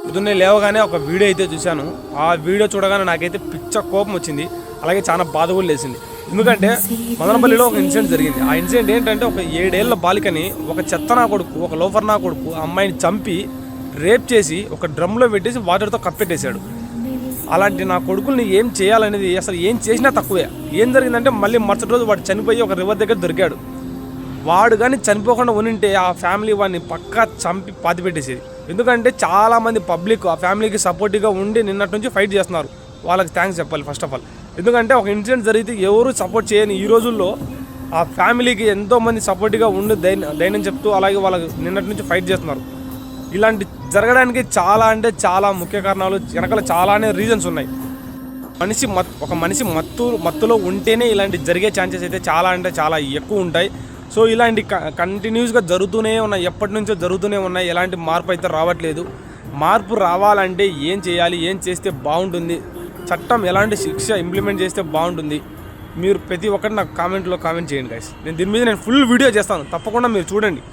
పొద్దున్నే లేవగానే ఒక వీడియో అయితే చూశాను. ఆ వీడియో చూడగానే నాకైతే పిచ్చ కోపం వచ్చింది, అలాగే చాలా బాధ కూడా లేసింది. ఎందుకంటే మదనపల్లిలో ఒక ఇన్సిడెంట్ జరిగింది. ఆ ఇన్సిడెంట్ ఏంటంటే ఒక 7 ఏళ్ల బాలికని ఒక చెత్త నా కొడుకు, ఒక లోఫర్ నా కొడుకు అమ్మాయిని చంపి రేప్ చేసి ఒక డ్రమ్లో పెట్టేసి వాటర్తో కప్పెట్టేశాడు. అలాంటి నా కొడుకుల్ని ఏం చేయాలనేది అసలు ఏం చేసినా తక్కువే. ఏం జరిగిందంటే మళ్ళీ మరుసటి రోజు వాడు చనిపోయి ఒక రివర్ దగ్గర దొరికాడు. వాడు కానీ చనిపోకుండా ఉనింటే ఆ ఫ్యామిలీ వాడిని పక్కా చంపి పాతి పెట్టేసేది. ఎందుకంటే చాలామంది పబ్లిక్ ఆ ఫ్యామిలీకి సపోర్టివ్గా ఉండి నిన్నటి నుంచి ఫైట్ చేస్తున్నారు. వాళ్ళకి థ్యాంక్స్ చెప్పాలి ఫస్ట్ ఆఫ్ ఆల్. ఎందుకంటే ఒక ఇన్సిడెంట్ జరిగితే ఎవరు సపోర్ట్ చేయని ఈ రోజుల్లో ఆ ఫ్యామిలీకి ఎంతోమంది సపోర్టివ్గా ఉండి ధైర్యం చెప్తూ అలాగే వాళ్ళకి నిన్నటి నుంచి ఫైట్ చేస్తున్నారు. ఇలాంటి జరగడానికి చాలా అంటే చాలా ముఖ్య కారణాలు వెనకాల చాలానే రీజన్స్ ఉన్నాయి. ఒక మనిషి మత్తులో ఉంటేనే ఇలాంటి జరిగే ఛాన్సెస్ అయితే చాలా అంటే చాలా ఎక్కువ ఉంటాయి. సో ఇలాంటి కంటిన్యూస్గా జరుగుతూనే ఉన్నాయి, ఎప్పటి నుంచో జరుగుతూనే ఉన్నాయి. ఎలాంటి మార్పు అయితే రావట్లేదు. మార్పు రావాలంటే ఏం చేయాలి, ఏం చేస్తే బాగుంటుంది, చట్టం ఎలాంటి శిక్ష ఇంప్లిమెంట్ చేస్తే బాగుంటుంది, మీరు ప్రతి ఒక్కటి నాకు కామెంట్లో కామెంట్ చేయండి గైస్. దీని మీద నేను ఫుల్ వీడియో చేస్తాను, తప్పకుండా మీరు చూడండి.